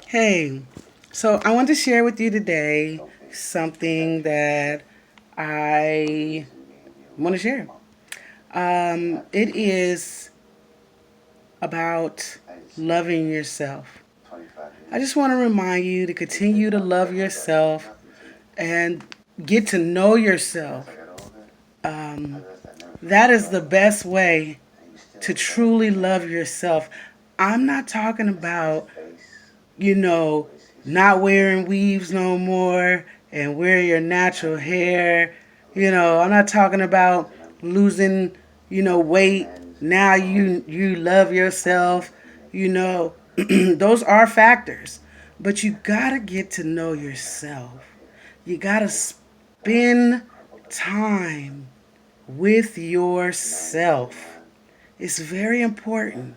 Hey, so I want to share with you today something that I want to share. It is about loving yourself. I just want to remind you to continue to love yourself and get to know yourself. Um, that is the best way to truly love yourself. I'm not talking about you know, not wearing weaves no more and wear your natural hair. I'm not talking about losing, weight. Now you love yourself. Those are factors. But you got to get to know yourself. You got to spend time with yourself. It's very important,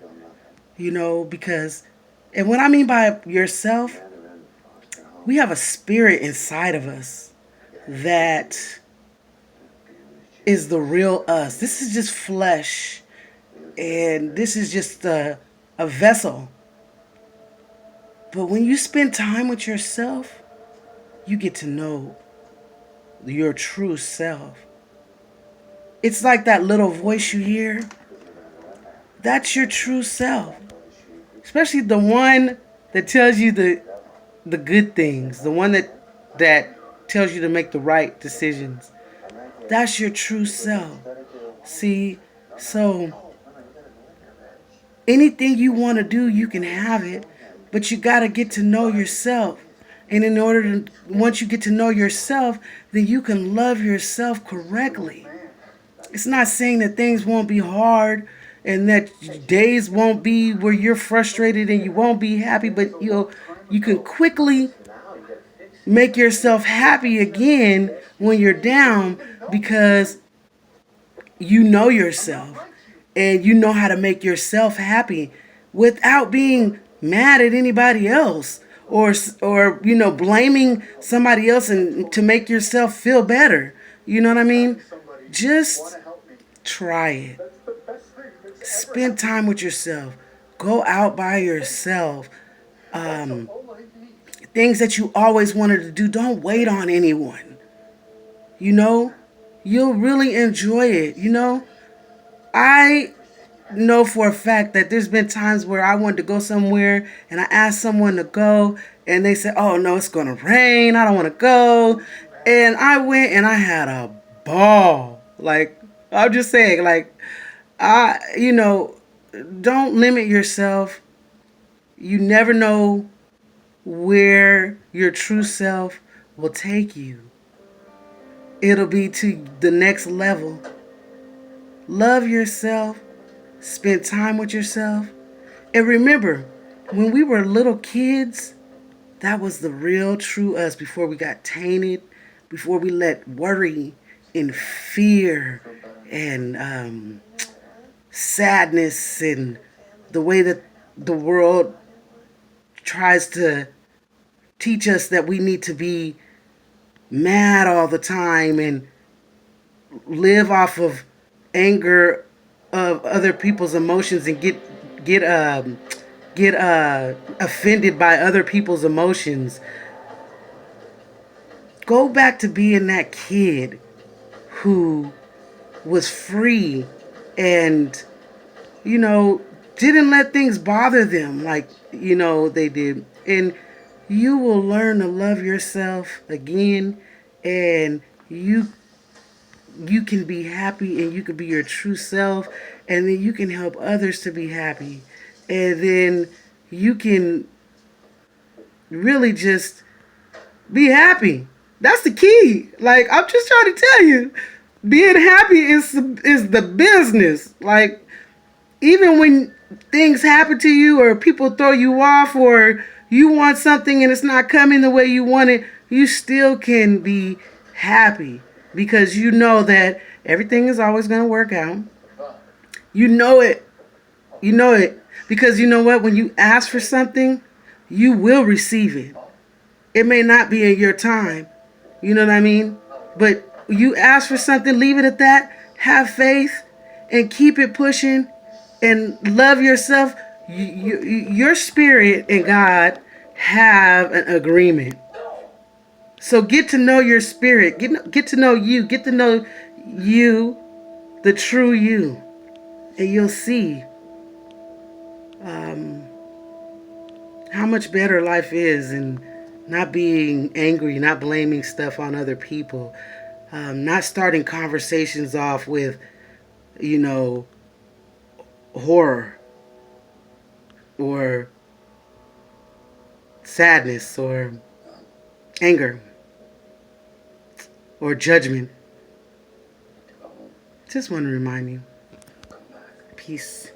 because and what I mean by yourself, we have a spirit inside of us that is the real us. This is just flesh, and this is just a vessel. But when you spend time with yourself, you get to know your true self. It's like that little voice you hear. That's your true self. Especially the one that tells you the good things, the one that tells you to make the right decisions. That's your true self. See, so anything you want to do, you can have it, but you got to get to know yourself. And in order to, once you get to know yourself, then you can love yourself correctly. It's not saying that things won't be hard and that days won't be where you're frustrated and you won't be happy, but you can quickly make yourself happy again when you're down because you know yourself and you know how to make yourself happy without being mad at anybody else or blaming somebody else and to make yourself feel better. You know what I mean? Just try it. Spend time with yourself. Go out by yourself. Um, Things that you always wanted to do, don't wait on anyone. You know, you'll really enjoy it. I know for a fact that there's been times where I wanted to go somewhere and I asked someone to go and they said, "Oh no, it's going to rain. I don't want to go." And I went and I had a ball. Like, I'm just saying, like, don't limit yourself. You never know where your true self will take you. It'll be to the next level. Love yourself, spend time with yourself, and remember, when we were little kids, that was the real true us before we got tainted, before we let worry and fear and sadness and the way that the world tries to teach us that we need to be mad all the time and live off of anger of other people's emotions and get offended by other people's emotions. Go back to being that kid who was free and you know didn't let things bother them like they did, and you will learn to love yourself again, and you can be happy and you can be your true self, and then you can help others to be happy, and then you can really just be happy. That's the key. Like, I'm just trying to tell you, being happy is the business. Like, even when things happen to you or people throw you off or you want something and it's not coming the way you want it, you still can be happy because you know that everything is always going to work out. You know it. You know it. Because you know what? When you ask for something, you will receive it. It may not be in your time. You know what I mean? But you ask for something, leave it at that. Have faith and keep it pushing and love yourself. Your spirit and God have an agreement. So get to know your spirit. Get to know you. Get to know you, the true you. And you'll see how much better life is, and not being angry, not blaming stuff on other people, not starting conversations off with, horror or sadness or anger or judgment. Just want to remind you. Peace.